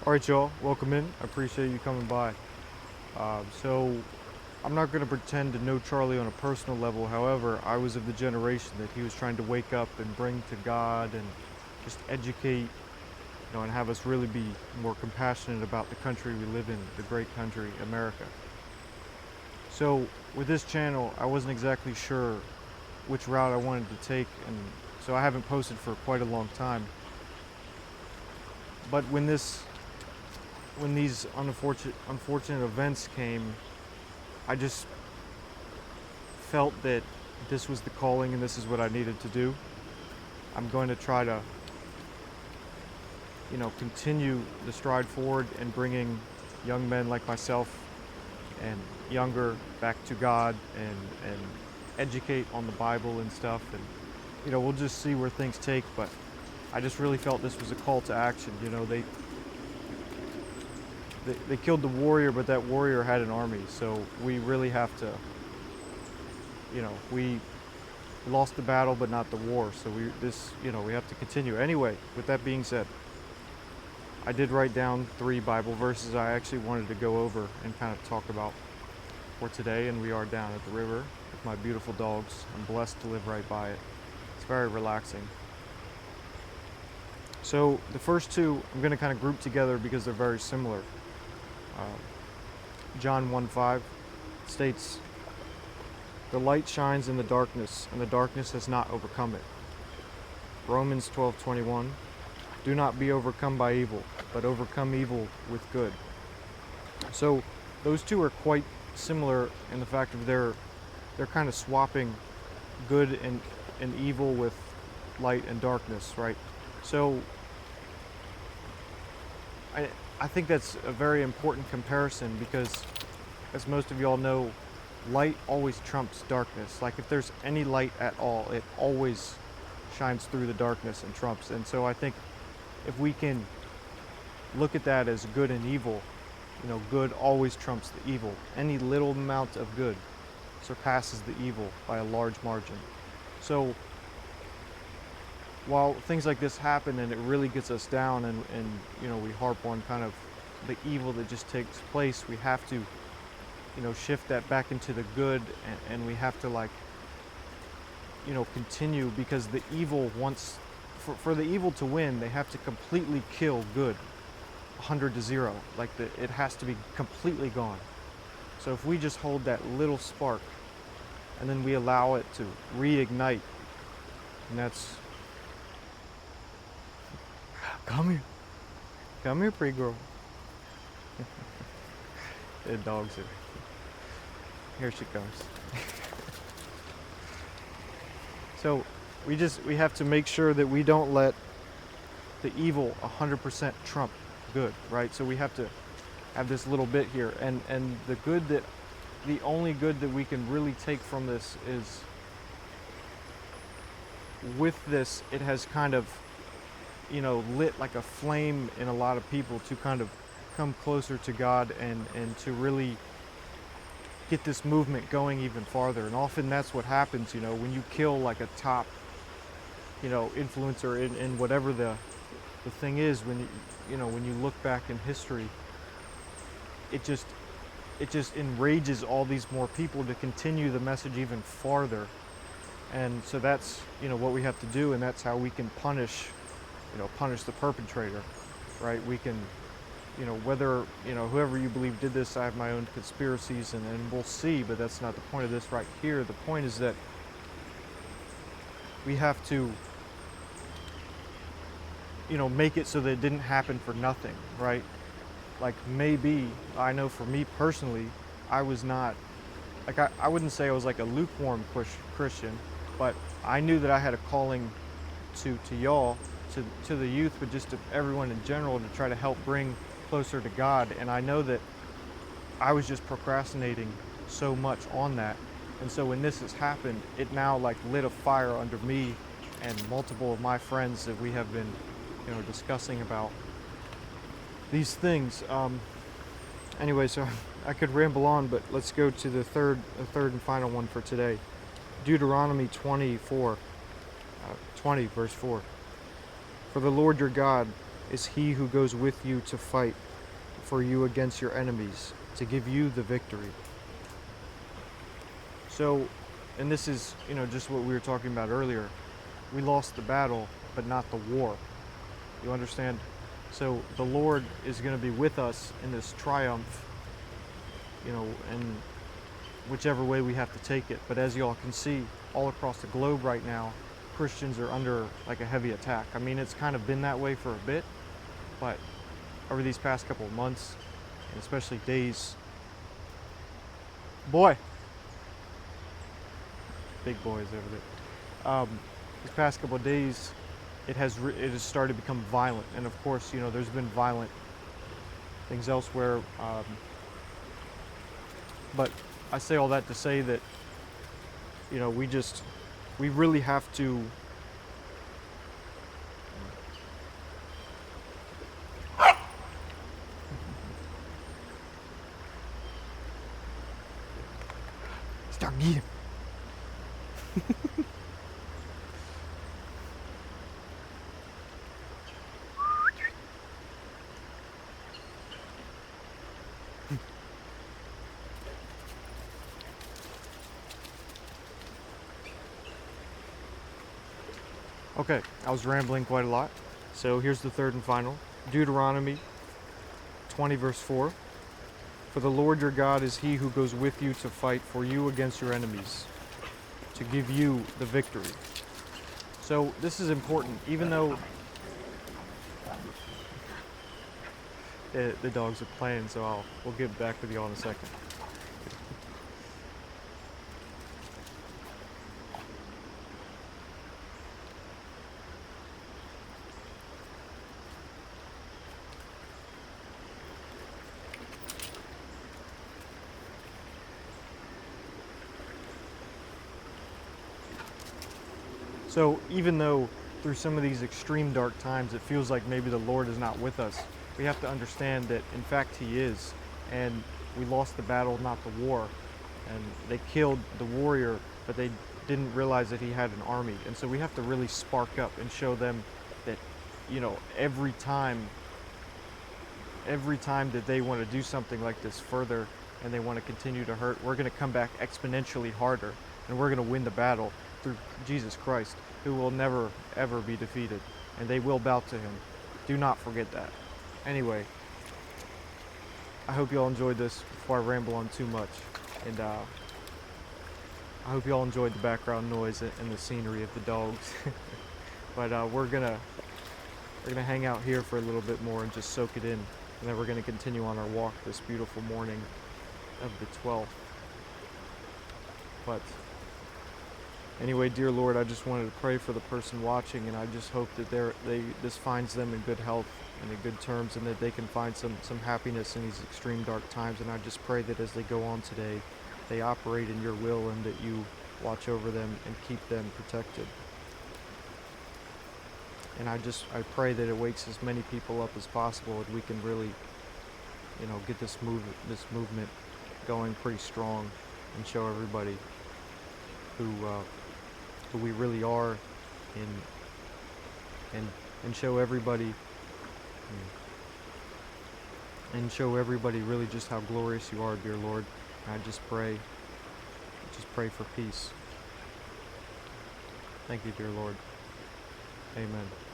All right, y'all, welcome in. I appreciate you coming by. So, I'm not going to pretend to know Charlie on a personal level. However, I was of the generation that he was trying to wake up and bring to God and just educate, and have us really be more compassionate about the country we live in, the great country, America. So, with this channel, I wasn't exactly sure which route I wanted to take, and so I haven't posted for quite a long time. But when these unfortunate events came, I just felt that this was the calling and this is what I needed to do. I'm going to try to, continue the stride forward in bringing young men like myself and younger back to God and educate on the Bible and stuff. And, we'll just see where things take. But I just really felt this was a call to action. They killed the warrior, but that warrior had an army. So we really have to, we lost the battle, but not the war. So we have to continue. Anyway, with that being said, I did write down 3 Bible verses I actually wanted to go over and kind of talk about for today. And we are down at the river with my beautiful dogs. I'm blessed to live right by it. It's very relaxing. So the first 2 I'm going to kind of group together because they're very similar. John 1:5 states, "The light shines in the darkness, and the darkness has not overcome it." Romans 12:21, "Do not be overcome by evil, but overcome evil with good." So those 2 are quite similar in the fact of they're kind of swapping good and evil with light and darkness, right? So I think that's a very important comparison because, as most of y'all know, light always trumps darkness. Like if there's any light at all, it always shines through the darkness and trumps. And so I think if we can look at that as good and evil, good always trumps the evil. Any little amount of good surpasses the evil by a large margin. So while things like this happen and it really gets us down and we harp on kind of the evil that just takes place, we have to shift that back into the good, and we have to continue, because the evil wants for the evil to win, they have to completely kill good 100-0. It has to be completely gone. So if we just hold that little spark and then we allow it to reignite, and that's Come here, pretty girl. The dogs are. Here she comes. So we have to make sure that we don't let the evil 100% trump good, right? So we have to have this little bit here, and the only good that we can really take from this is, with this, it has kind of lit like a flame in a lot of people to kind of come closer to God and to really get this movement going even farther. And often that's what happens, when you kill like a top, influencer in whatever the thing is, when you look back in history, it just enrages all these more people to continue the message even farther. And so that's, what we have to do, and that's how we can punish the perpetrator, right? We can, whether, whoever you believe did this, I have my own conspiracies, and we'll see, but that's not the point of this right here. The point is that we have to, make it so that it didn't happen for nothing, right? Like maybe, I know for me personally, I was not, I wouldn't say I was like a lukewarm Christian, but I knew that I had a calling to y'all, to the youth, but just to everyone in general, to try to help bring closer to God. And I know that I was just procrastinating so much on that. And so when this has happened, it now lit a fire under me and multiple of my friends that we have been, discussing about these things. Anyway, so I could ramble on, but let's go to the third and final one for today. Deuteronomy 20 verse 4. For the Lord your God is he who goes with you to fight for you against your enemies, to give you the victory. So, and this is, just what we were talking about earlier. We lost the battle, but not the war. You understand? So the Lord is going to be with us in this triumph, and whichever way we have to take it. But as y'all can see, all across the globe right now, Christians are under like a heavy attack. I mean, it's kind of been that way for a bit, but over these past couple of months, and especially days, boy, big boys over there. These past couple of days, it has started to become violent, and of course, there's been violent things elsewhere. But I say all that to say that we really have to. Start getting. Okay, I was rambling quite a lot. So here's the third and final. Deuteronomy 20 verse 4. For the Lord your God is he who goes with you to fight for you against your enemies, to give you the victory. So this is important, even though the dogs are playing, so we'll get back with y'all in a second. So even though through some of these extreme dark times it feels like maybe the Lord is not with us, we have to understand that in fact he is. And we lost the battle, not the war. And they killed the warrior, but they didn't realize that he had an army. And so we have to really spark up and show them that, every time that they want to do something like this further and they want to continue to hurt, we're going to come back exponentially harder, and we're going to win the battle through Jesus Christ, who will never ever be defeated, and they will bow to him. Do not forget that. Anyway, I hope you all enjoyed this before I ramble on too much, and I hope you all enjoyed the background noise and the scenery of the dogs. But we're gonna hang out here for a little bit more and just soak it in, and then we're gonna continue on our walk this beautiful morning of the 12th. But anyway, dear Lord, I just wanted to pray for the person watching, and I just hope that this finds them in good health and in good terms, and that they can find some happiness in these extreme dark times. And I just pray that as they go on today, they operate in your will, and that you watch over them and keep them protected. And I pray that it wakes as many people up as possible, and we can really, get this movement going pretty strong, and show everybody who we really are, and show everybody really just how glorious you are, dear Lord. And I just pray for peace. Thank you, dear Lord. Amen.